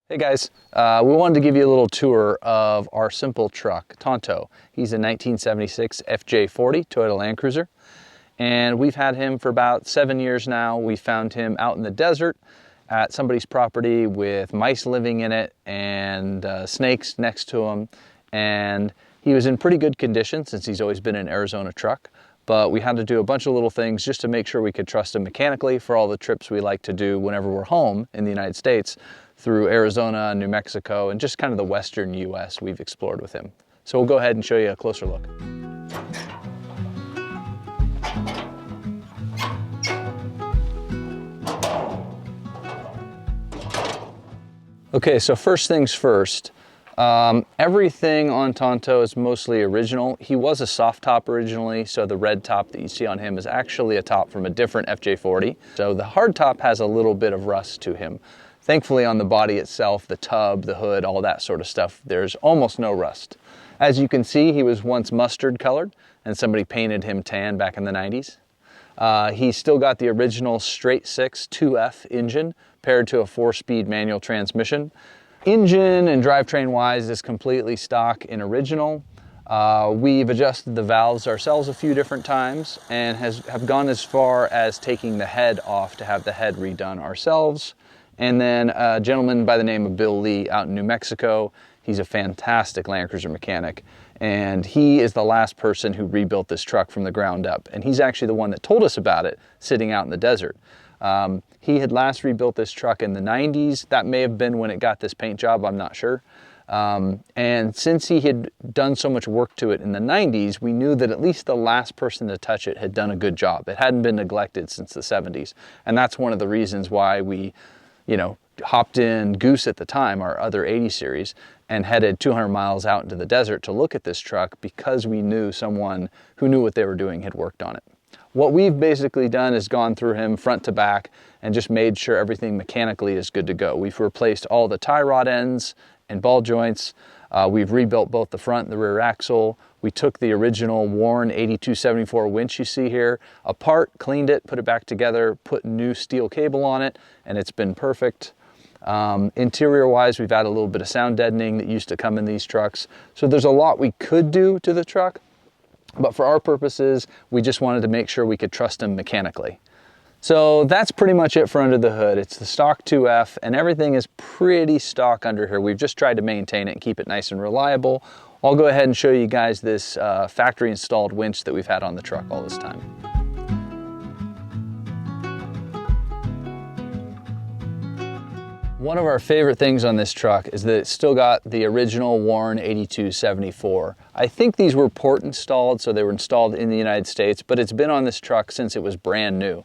Hey guys, we wanted to give you a little tour of our simple truck, Tonto. He's a 1976 FJ40 Toyota Land Cruiser, and we've had him for about 7 years now. We found him out in the desert at somebody's property with mice living in it and snakes next to him, and he was in pretty good condition since he's always been an Arizona truck. But we had to do a bunch of little things just to make sure we could trust him mechanically for all the trips we like to do whenever we're home in the United States through Arizona, New Mexico, and just kind of the western US we've explored with him. So we'll go ahead and show you a closer look. Okay, so first things first. Everything on Tonto is mostly original. He was a soft top originally, so the red top that you see on him is actually a top from a different FJ40. So the hard top has a little bit of rust to him. Thankfully on the body itself, the tub, the hood, all that sort of stuff, there's almost no rust. As you can see, he was once mustard colored and somebody painted him tan back in the 90s. He's still got the original straight 6 2F engine paired to a 4-speed manual transmission. Engine and drivetrain wise is completely stock and original. We've adjusted the valves ourselves a few different times and have gone as far as taking the head off to have the head redone ourselves. And then a gentleman by the name of Bill Lee out in New Mexico, he's a fantastic Land Cruiser mechanic, and he is the last person who rebuilt this truck from the ground up. And he's actually the one that told us about it sitting out in the desert. He had last rebuilt this truck in the 90s. That may have been when it got this paint job, I'm not sure. And since he had done so much work to it in the 90s, we knew that at least the last person to touch it had done a good job. It hadn't been neglected since the 70s. And that's one of the reasons why we, hopped in Goose at the time, our other 80 series, and headed 200 miles out into the desert to look at this truck because we knew someone who knew what they were doing had worked on it. What we've basically done is gone through him front to back and just made sure everything mechanically is good to go. We've replaced all the tie rod ends and ball joints. We've rebuilt both the front and the rear axle. We took the original worn 8274 winch you see here apart, cleaned it, put it back together, put new steel cable on it, and it's been perfect. Interior wise, we've added a little bit of sound deadening that used to come in these trucks. So there's a lot we could do to the truck, but for our purposes, we just wanted to make sure we could trust him mechanically. So that's pretty much it for under the hood. It's the stock 2F and everything is pretty stock under here. We've just tried to maintain it and keep it nice and reliable. I'll go ahead and show you guys this factory installed winch that we've had on the truck all this time. One of our favorite things on this truck is that it's still got the original worn 8274. I think these were port installed, so they were installed in the United States, but it's been on this truck since it was brand new.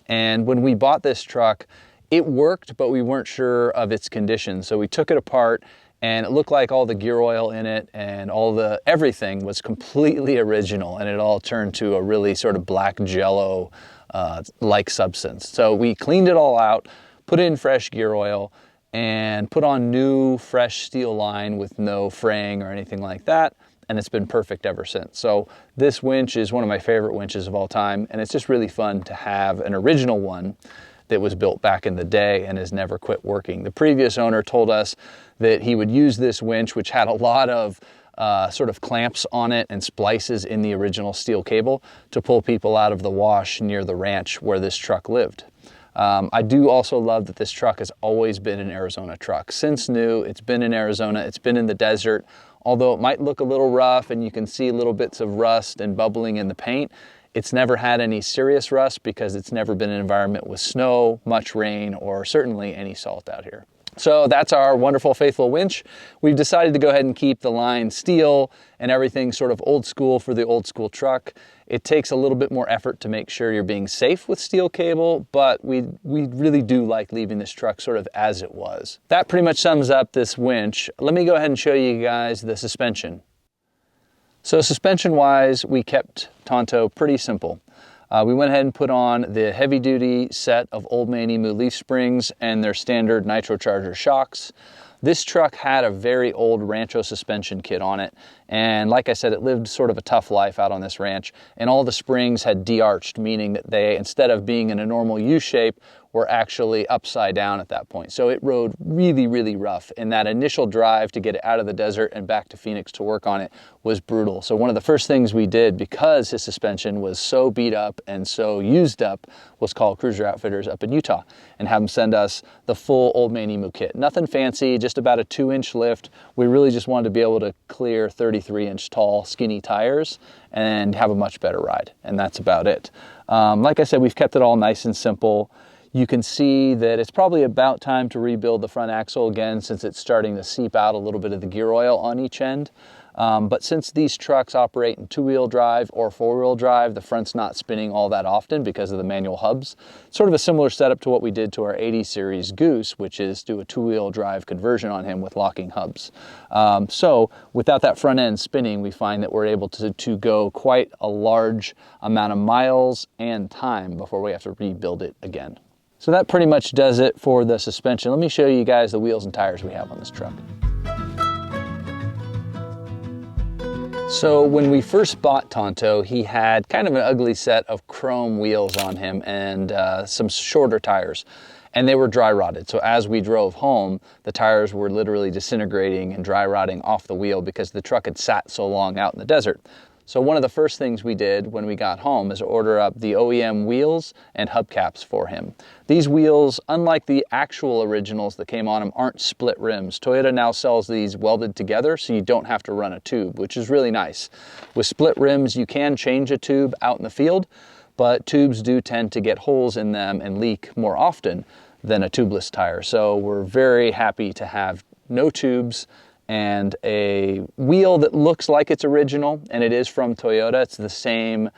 And when we bought this truck, it worked, but we weren't sure of its condition. So we took it apart and it looked like all the gear oil in it and everything was completely original, and it all turned to a really sort of black jello like substance. So we cleaned it all out, put in fresh gear oil, and put on new fresh steel line with no fraying or anything like that, and it's been perfect ever since. So this winch is one of my favorite winches of all time, and it's just really fun to have an original one that was built back in the day and has never quit working. The previous owner told us that he would use this winch, which had a lot of sort of clamps on it and splices in the original steel cable, to pull people out of the wash near the ranch where this truck lived. I do also love that this truck has always been an Arizona truck. Since new, it's been in Arizona, it's been in the desert. Although it might look a little rough and you can see little bits of rust and bubbling in the paint, it's never had any serious rust because it's never been an environment with snow, much rain, or certainly any salt out here. So that's our wonderful, faithful winch. We've decided to go ahead and keep the line steel and everything sort of old school for the old school truck. It takes a little bit more effort to make sure you're being safe with steel cable, but we really do like leaving this truck sort of as it was. That pretty much sums up this winch. Let me go ahead and show you guys the suspension. So suspension-wise, we kept Tonto pretty simple. We went ahead and put on the heavy-duty set of Old Man Emu leaf springs and their standard nitrocharger shocks. This truck had a very old Rancho suspension kit on it, and like I said, it lived sort of a tough life out on this ranch, and all the springs had de-arched, meaning that they, instead of being in a normal U shape, were actually upside down at that point. So it rode really, really rough. And that initial drive to get it out of the desert and back to Phoenix to work on it was brutal. So one of the first things we did, because his suspension was so beat up and so used up, was call Cruiser Outfitters up in Utah and have them send us the full Old Man Emu kit. Nothing fancy, just about a 2-inch lift. We really just wanted to be able to clear 33-inch tall, skinny tires and have a much better ride. And that's about it. Like I said, we've kept it all nice and simple. You can see that it's probably about time to rebuild the front axle again, since it's starting to seep out a little bit of the gear oil on each end. But since these trucks operate in 2-wheel drive or 4-wheel drive, the front's not spinning all that often because of the manual hubs. Sort of a similar setup to what we did to our 80 series Goose, which is do a 2-wheel drive conversion on him with locking hubs. So without that front end spinning, we find that we're able to go quite a large amount of miles and time before we have to rebuild it again. So that pretty much does it for the suspension. Let me show you guys the wheels and tires we have on this truck. So when we first bought Tonto, he had kind of an ugly set of chrome wheels on him and some shorter tires, and they were dry rotted. So as we drove home, the tires were literally disintegrating and dry rotting off the wheel because the truck had sat so long out in the desert. So one of the first things we did when we got home is order up the OEM wheels and hubcaps for him. These wheels, unlike the actual originals that came on them, aren't split rims. Toyota now sells these welded together so you don't have to run a tube, which is really nice. With split rims, you can change a tube out in the field, but tubes do tend to get holes in them and leak more often than a tubeless tire. So we're very happy to have no tubes and a wheel that looks like it's original, and it is from Toyota. It's the same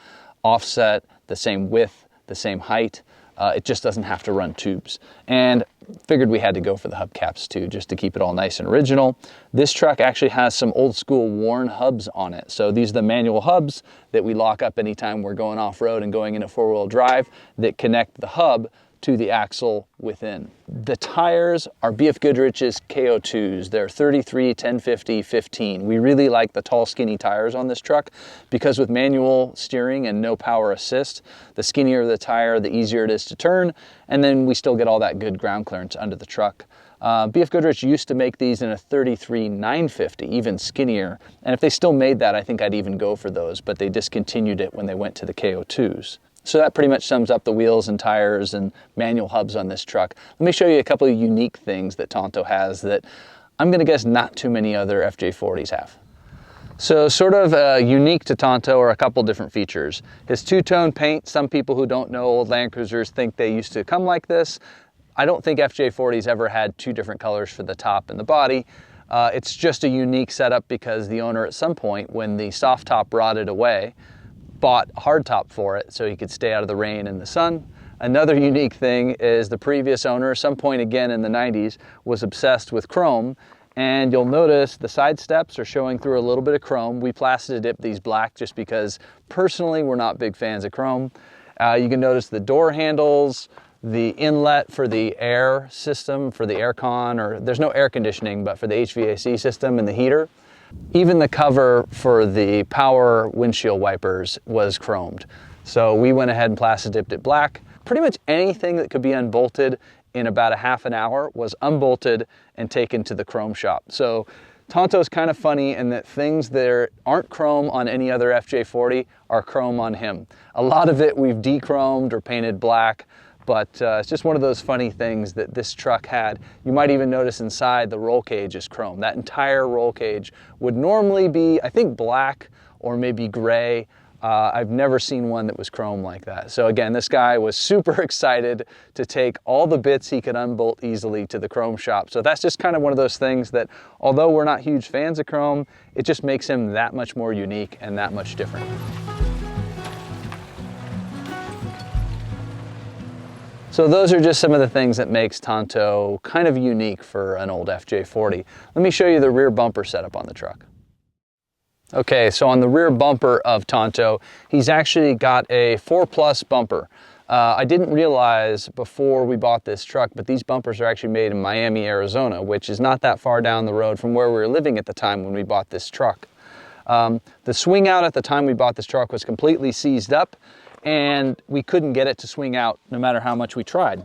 offset, the same width, the same height. It just doesn't have to run tubes. And figured we had to go for the hubcaps too, just to keep it all nice and original. This truck actually has some old school worn hubs on it. So these are the manual hubs that we lock up anytime we're going off-road and going into 4-wheel drive that connect the hub to the axle within. The tires are BF Goodrich's KO2s. They're 33, 1050, 15. We really like the tall, skinny tires on this truck because with manual steering and no power assist, the skinnier the tire, the easier it is to turn, and then we still get all that good ground clearance under the truck. BF Goodrich used to make these in a 33 950, even skinnier, and if they still made that, I think I'd even go for those, but they discontinued it when they went to the KO2s. So that pretty much sums up the wheels and tires and manual hubs on this truck. Let me show you a couple of unique things that Tonto has that I'm gonna guess not too many other FJ40s have. So sort of unique to Tonto are a couple different features. His two-tone paint, some people who don't know old Land Cruisers think they used to come like this. I don't think FJ40's ever had two different colors for the top and the body. It's just a unique setup because the owner at some point, when the soft top rotted away, bought a hard top for it so he could stay out of the rain and the sun. Another unique thing is the previous owner, at some point again in the 90s, was obsessed with chrome, and you'll notice the side steps are showing through a little bit of chrome. We plastic dipped these black just because personally we're not big fans of chrome. You can notice the door handles, the inlet for the air system, for the air con, or there's no air conditioning, but for the HVAC system and the heater. Even the cover for the power windshield wipers was chromed. So we went ahead and plastic dipped it black. Pretty much anything that could be unbolted in about a half an hour was unbolted and taken to the chrome shop. So Tonto's kind of funny in that things that aren't chrome on any other FJ40 are chrome on him. A lot of it we've de-chromed or painted black, but it's just one of those funny things that this truck had. You might even notice inside the roll cage is chrome. That entire roll cage would normally be, I think, black or maybe gray. I've never seen one that was chrome like that. So again, this guy was super excited to take all the bits he could unbolt easily to the chrome shop. So that's just kind of one of those things that, although we're not huge fans of chrome, it just makes him that much more unique and that much different. So those are just some of the things that makes Tonto kind of unique for an old FJ40. Let me show you the rear bumper setup on the truck. Okay, so on the rear bumper of Tonto, he's actually got a 4+ bumper. I didn't realize before we bought this truck, but these bumpers are actually made in Miami, Arizona, which is not that far down the road from where we were living at the time when we bought this truck. The swing out at the time we bought this truck was completely seized up, and we couldn't get it to swing out no matter how much we tried.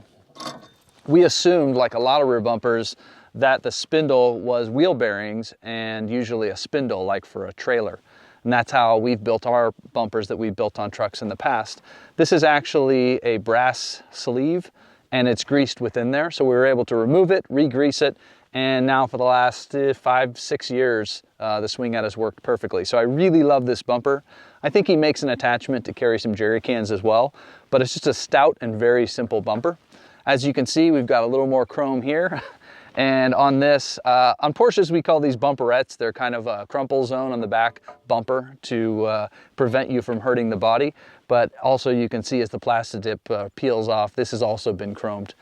we assumed, like a lot of rear bumpers, that the spindle was wheel bearings and usually a spindle like for a trailer. And that's how we've built our bumpers that we've built on trucks in the past. This is actually a brass sleeve and it's greased within there. So we were able to remove it, re-grease it, and now for the last 5-6 years, the swing out has worked perfectly. So I really love this bumper. I think he makes an attachment to carry some jerry cans as well, but it's just a stout and very simple bumper. As you can see, we've got a little more chrome here. And on this, on Porsches, we call these bumperettes. They're kind of a crumple zone on the back bumper to prevent you from hurting the body. But also you can see as the plastic dip peels off, this has also been chromed.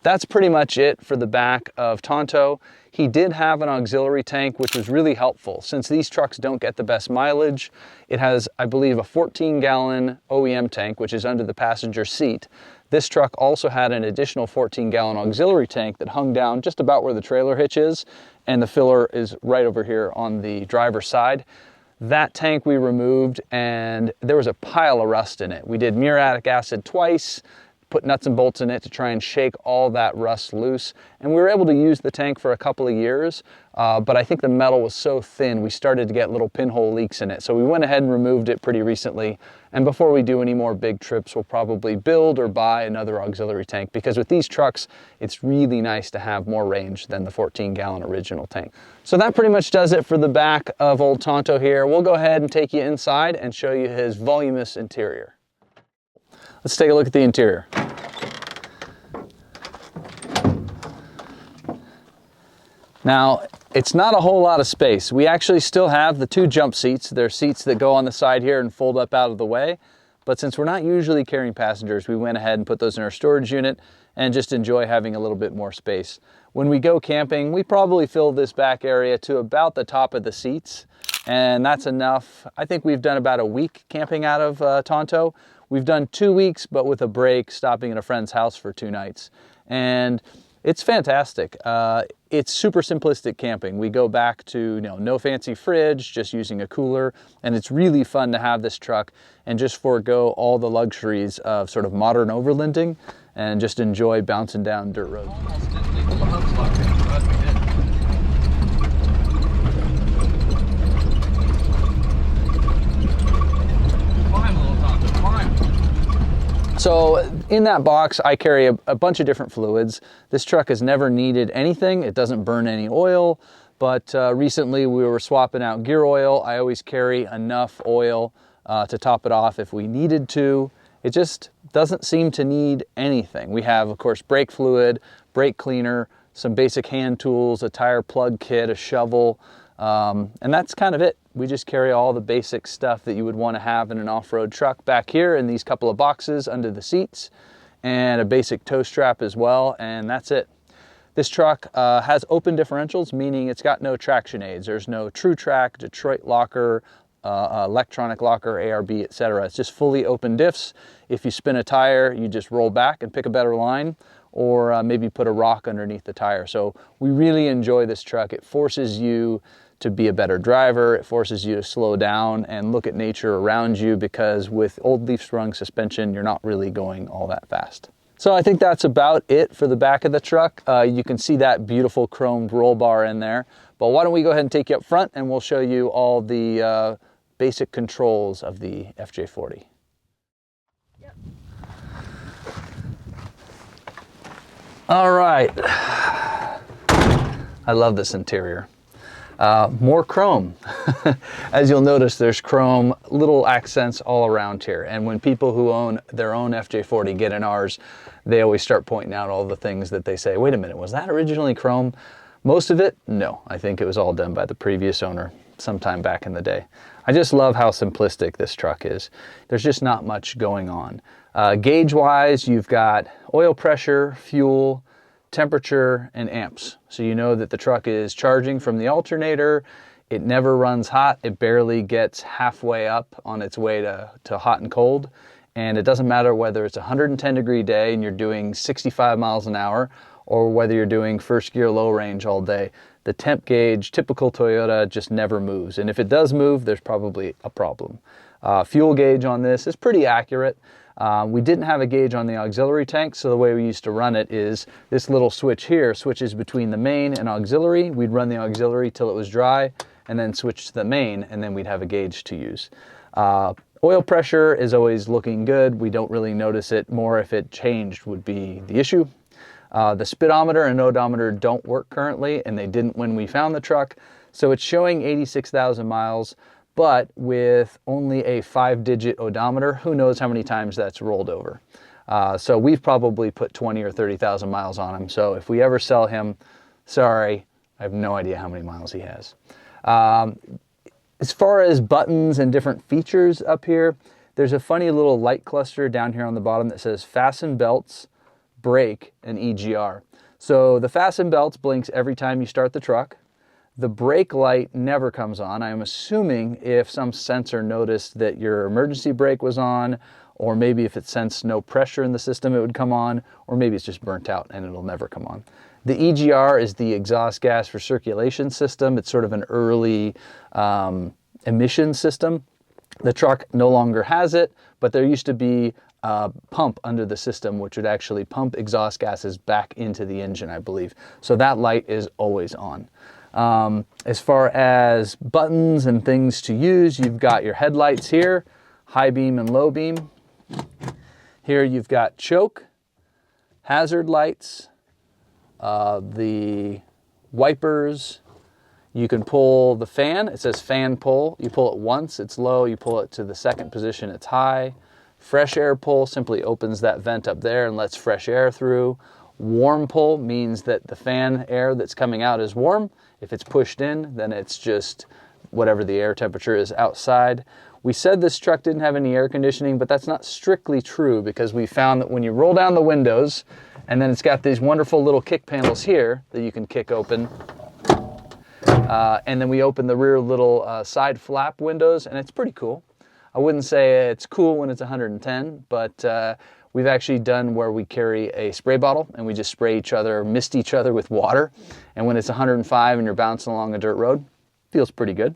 That's pretty much it for the back of Tonto. He did have an auxiliary tank, which was really helpful. Since these trucks don't get the best mileage, it has, I believe, a 14-gallon OEM tank, which is under the passenger seat. This truck also had an additional 14-gallon auxiliary tank that hung down just about where the trailer hitch is, and the filler is right over here on the driver's side. That tank we removed, and there was a pile of rust in it. We did muriatic acid twice, put nuts and bolts in it to try and shake all that rust loose. And we were able to use the tank for a couple of years, but I think the metal was so thin, we started to get little pinhole leaks in it. So we went ahead and removed it pretty recently. And before we do any more big trips, we'll probably build or buy another auxiliary tank, because with these trucks, it's really nice to have more range than the 14-gallon original tank. So that pretty much does it for the back of old Tonto here. We'll go ahead and take you inside and show you his voluminous interior. Let's take a look at the interior. Now, it's not a whole lot of space. We actually still have the 2 jump seats. They're seats that go on the side here and fold up out of the way. But since we're not usually carrying passengers, we went ahead and put those in our storage unit and just enjoy having a little bit more space. When we go camping, we probably fill this back area to about the top of the seats, and that's enough. I think we've done about a week camping out of Tonto. We've done 2 weeks, but with a break, stopping at a friend's house for 2 nights. And it's fantastic. It's super simplistic camping. We go back to no fancy fridge, just using a cooler, and it's really fun to have this truck and just forego all the luxuries of sort of modern overlanding and just enjoy bouncing down dirt roads. So in that box, I carry a bunch of different fluids. This truck has never needed anything. It doesn't burn any oil, but recently we were swapping out gear oil. I always carry enough oil to top it off if we needed to. It just doesn't seem to need anything. We have, of course, brake fluid, brake cleaner, some basic hand tools, a tire plug kit, a shovel, and that's kind of it. We just carry all the basic stuff that you would want to have in an off-road truck back here in these couple of boxes under the seats, and a basic tow strap as well, and that's it. This truck has open differentials, meaning it's got no traction aids. There's no True Track, Detroit locker, electronic locker, ARB, etc. It's just fully open diffs. If you spin a tire, you just roll back and pick a better line, or maybe put a rock underneath the tire. So we really enjoy this truck. It forces you to be a better driver. It forces you to slow down and look at nature around you, because with old leaf sprung suspension, you're not really going all that fast. So I think that's about it for the back of the truck. You can see that beautiful chromed roll bar in there. But why don't we go ahead and take you up front and we'll show you all the basic controls of the FJ40. Yep. All right. I love this interior. More chrome. As you'll notice, there's chrome little accents all around here. And when people who own their own FJ40 get in ours, they always start pointing out all the things that they say, wait a minute, was that originally chrome? Most of it, no. I think it was all done by the previous owner sometime back in the day. I just love how simplistic this truck is. There's just not much going on. Gauge-wise, you've got oil pressure, fuel, temperature, and amps. So you know that the truck is charging from the alternator. It never runs hot. It barely gets halfway up on its way to hot and cold. And it doesn't matter whether it's a 110-degree day and you're doing 65 miles an hour, or whether you're doing first gear low range all day. The temp gauge, typical Toyota, just never moves. And if it does move, there's probably a problem. Fuel gauge on this is pretty accurate. We didn't have a gauge on the auxiliary tank, so the way we used to run it is this little switch here switches between the main and auxiliary. We'd run the auxiliary till it was dry and then switch to the main, and then we'd have a gauge to use. Oil pressure is always looking good. We don't really notice it. More if it changed would be the issue. The speedometer and odometer don't work currently, and they didn't when we found the truck. So it's showing 86,000 miles, but with only a 5-digit odometer, who knows how many times that's rolled over. So we've probably put 20 or 30,000 miles on him. So if we ever sell him, sorry, I have no idea how many miles he has. As far as buttons and different features up here, there's a funny little light cluster down here on the bottom that says fasten belts, brake, and EGR. So the fasten belts blinks every time you start the truck. The brake light never comes on. I'm assuming if some sensor noticed that your emergency brake was on, or maybe if it sensed no pressure in the system, it would come on, or maybe it's just burnt out and it'll never come on. The EGR is the exhaust gas for circulation system. It's sort of an early emission system. The truck no longer has it, but there used to be a pump under the system which would actually pump exhaust gases back into the engine, I believe. So that light is always on. As far as buttons and things to use, you've got your headlights here, high beam and low beam. Here you've got choke, hazard lights, the wipers. You can pull the fan. It says fan pull. You pull it once, it's low. You pull it to the second position, it's high. Fresh air pull simply opens that vent up there and lets fresh air through. Warm pull means that the fan air that's coming out is warm. If it's pushed in, then it's just whatever the air temperature is outside. We said this truck didn't have any air conditioning, but that's not strictly true, because we found that when you roll down the windows, and then it's got these wonderful little kick panels here that you can kick open, and then we open the rear little side flap windows, and it's pretty cool. I wouldn't say it's cool when it's 110, but we've actually done where we carry a spray bottle and we just spray each other, mist each other with water. And when it's 105 and you're bouncing along a dirt road, feels pretty good.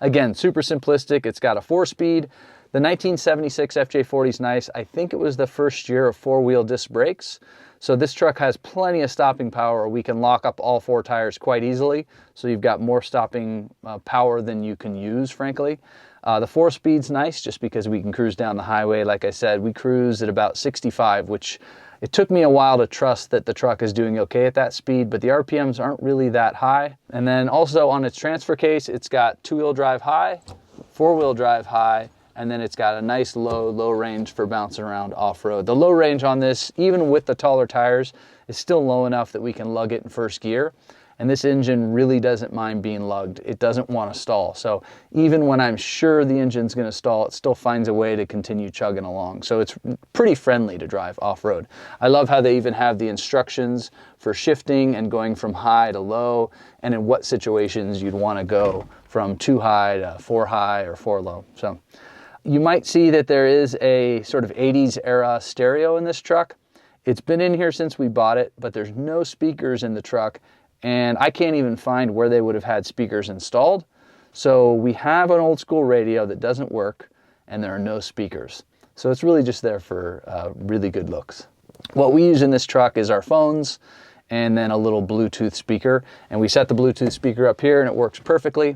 Again, super simplistic. It's got a 4-speed. The 1976 FJ40 is nice. I think it was the first year of 4-wheel disc brakes. So this truck has plenty of stopping power. We can lock up all 4 tires quite easily. So you've got more stopping power than you can use, frankly. The 4-speed's nice just because we can cruise down the highway. Like I said, we cruise at about 65, which it took me a while to trust that the truck is doing okay at that speed, but the RPMs aren't really that high. And then also on its transfer case, it's got 2-wheel drive high, 4-wheel drive high, and then it's got a nice low range for bouncing around off-road. The low range on this, even with the taller tires, is still low enough that we can lug it in first gear. And this engine really doesn't mind being lugged. It doesn't want to stall. So even when I'm sure the engine's going to stall, it still finds a way to continue chugging along. So it's pretty friendly to drive off-road. I love how they even have the instructions for shifting and going from high to low, and in what situations you'd want to go from 2 high to 4 high or 4 low. So you might see that there is a sort of 80s era stereo in this truck. It's been in here since we bought it, but there's no speakers in the truck. And I can't even find where they would have had speakers installed. So we have an old school radio that doesn't work, and there are no speakers. So it's really just there for really good looks. What we use in this truck is our phones and then a little Bluetooth speaker. And we set the Bluetooth speaker up here and it works perfectly.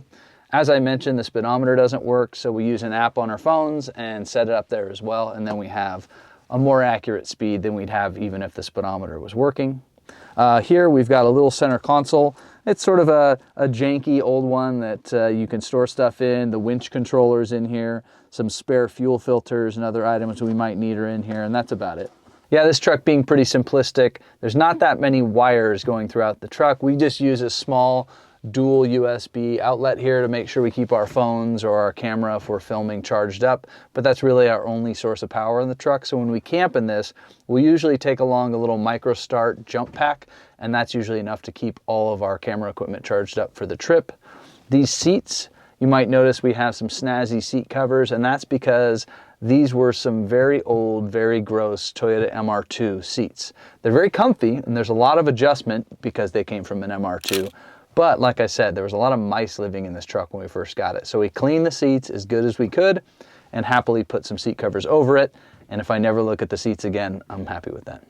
As I mentioned, the speedometer doesn't work, so we use an app on our phones and set it up there as well. And then we have a more accurate speed than we'd have even if the speedometer was working. Here we've got a little center console. It's sort of a janky old one that you can store stuff in. The winch controller's in here. Some spare fuel filters and other items we might need are in here, and that's about it. Yeah, this truck being pretty simplistic, there's not that many wires going throughout the truck. We just use a small dual USB outlet here to make sure we keep our phones or our camera if we're filming charged up, but that's really our only source of power in the truck. So when we camp in this, we usually take along a little micro start jump pack, and that's usually enough to keep all of our camera equipment charged up for the trip. These seats, you might notice we have some snazzy seat covers, and that's because these were some very old, very gross Toyota MR2 seats. They're very comfy, and there's a lot of adjustment because they came from an MR2. But like I said, there was a lot of mice living in this truck when we first got it. So we cleaned the seats as good as we could, and happily put some seat covers over it. And if I never look at the seats again, I'm happy with that.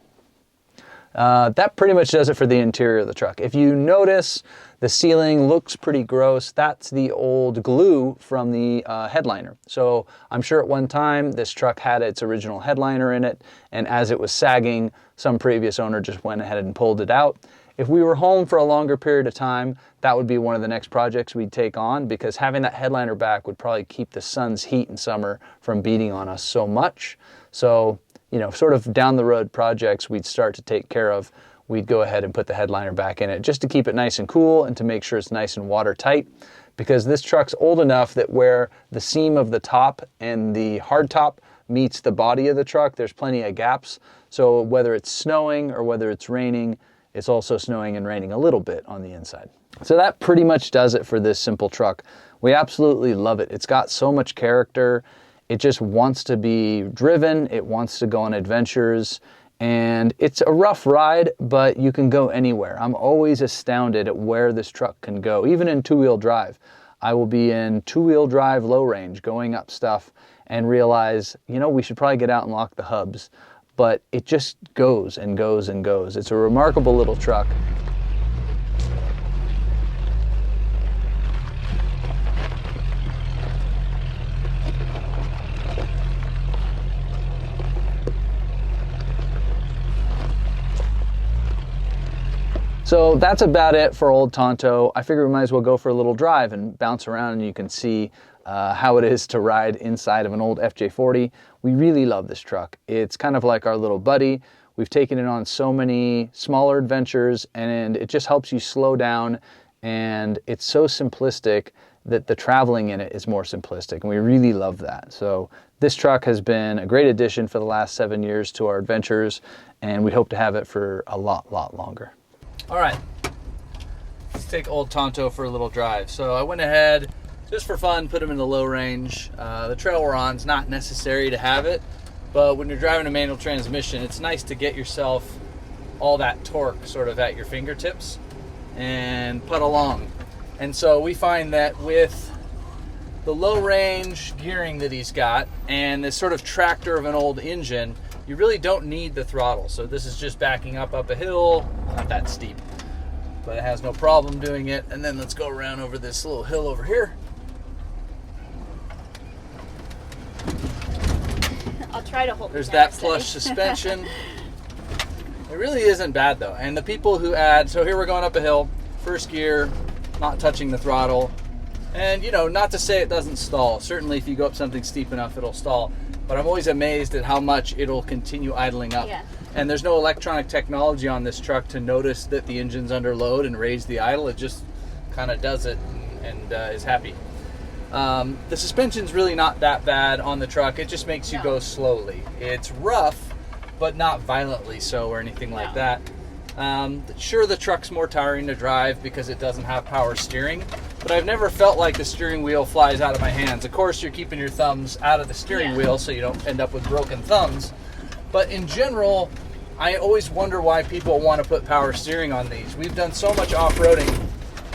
That pretty much does it for the interior of the truck. If you notice, the ceiling looks pretty gross. That's the old glue from the headliner. So I'm sure at one time this truck had its original headliner in it, and as it was sagging, some previous owner just went ahead and pulled it out. If we were home for a longer period of time, that would be one of the next projects we'd take on, because having that headliner back would probably keep the sun's heat in summer from beating on us so much. So, you know, sort of down the road projects we'd start to take care of, we'd go ahead and put the headliner back in it just to keep it nice and cool and to make sure it's nice and watertight, because this truck's old enough that where the seam of the top and the hard top meets the body of the truck, there's plenty of gaps. So whether it's snowing or whether it's raining, it's also snowing and raining a little bit on the inside. So that pretty much does it for this simple truck. We absolutely love it. It's got so much character. It just wants to be driven. It wants to go on adventures. And it's a rough ride, but you can go anywhere. I'm always astounded at where this truck can go, even in two-wheel drive. I will be in two-wheel drive low range going up stuff and realize, you know, we should probably get out and lock the hubs. But it just goes and goes and goes. It's a remarkable little truck. So that's about it for old Tonto. I figure we might as well go for a little drive and bounce around, and you can see how it is to ride inside of an old FJ40. We really love this truck. It's kind of like our little buddy. We've taken it on so many smaller adventures, and it just helps you slow down, and it's so simplistic that the traveling in it is more simplistic, and we really love that. So this truck has been a great addition for the last 7 years to our adventures, and we hope to have it for a lot longer. All right, let's take old Tonto for a little drive. So I went ahead, just for fun, put him in the low range. The trail we're on is not necessary to have it, but when you're driving a manual transmission, it's nice to get yourself all that torque sort of at your fingertips and put along. And so we find that with the low range gearing that he's got and this sort of tractor of an old engine, you really don't need the throttle. So this is just backing up a hill, not that steep, but it has no problem doing it. And then let's go around over this little hill over here. I'll try to hold. There's that plush suspension. It really isn't bad though. And the people who add, so here we're going up a hill, first gear, not touching the throttle. And you know, not to say it doesn't stall. Certainly if you go up something steep enough, it'll stall. But I'm always amazed at how much it'll continue idling up. Yeah. And there's no electronic technology on this truck to notice that the engine's under load and raise the idle. It just kind of does it and is happy. The suspension's really not that bad on the truck. It just makes you go slowly. It's rough, but not violently so or anything like that. Sure, the truck's more tiring to drive because it doesn't have power steering, but I've never felt like the steering wheel flies out of my hands. Of course, you're keeping your thumbs out of the steering wheel so you don't end up with broken thumbs. But in general, I always wonder why people want to put power steering on these. We've done so much off-roading.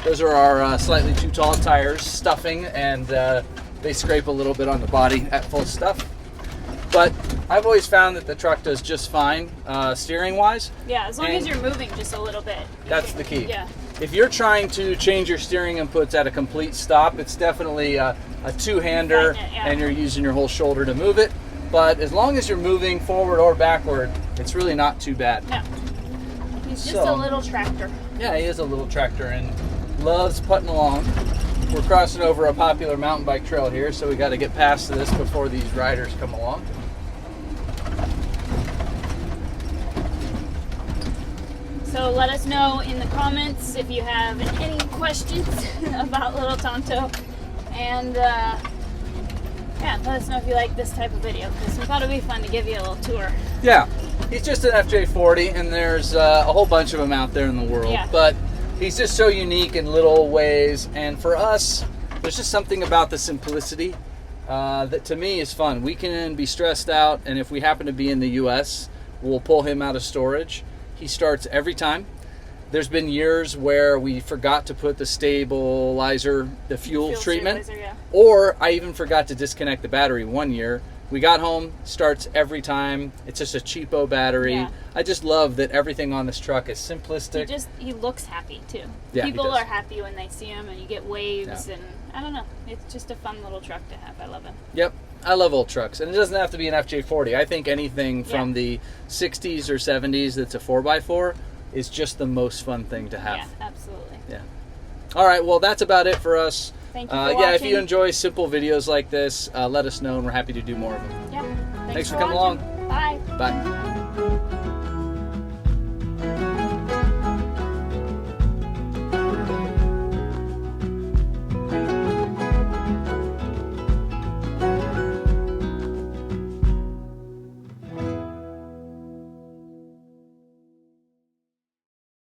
Those are our slightly too tall tires, stuffing, and they scrape a little bit on the body at full stuff. But I've always found that the truck does just fine steering-wise. Yeah, as long as you're moving just a little bit. That's the key. Yeah. If you're trying to change your steering inputs at a complete stop, it's definitely a two-hander, and you're using your whole shoulder to move it. But as long as you're moving forward or backward, it's really not too bad. No. He's just a little tractor. Yeah, he is a little tractor and loves putting along. We're crossing over a popular mountain bike trail here, so we got to get past this before these riders come along. So let us know in the comments if you have any questions about little Tonto. And yeah, let us know if you like this type of video, because we thought it would be fun to give you a little tour. Yeah, he's just an FJ40, and there's a whole bunch of them out there in the world. Yeah. But he's just so unique in little ways, and for us, there's just something about the simplicity that to me is fun. We can be stressed out, and if we happen to be in the US, we'll pull him out of storage. He starts every time. There's been years where we forgot to put the stabilizer, the fuel treatment, yeah. or I even forgot to disconnect the battery one year. We got home, starts every time. It's just a cheapo battery. Yeah. I just love that everything on this truck is simplistic. He looks happy too. Yeah, People are happy when they see him, and you get waves, and I don't know. It's just a fun little truck to have. I love it. Yep. I love old trucks, and it doesn't have to be an FJ40. I think anything from the 60s or 70s that's a 4x4 is just the most fun thing to have. Yeah, absolutely. Yeah. All right, well, that's about it for us. Thank you for yeah, watching. if you enjoy simple videos like this, let us know, and we're happy to do more of them. Yeah. Thanks for coming along. Bye. Bye.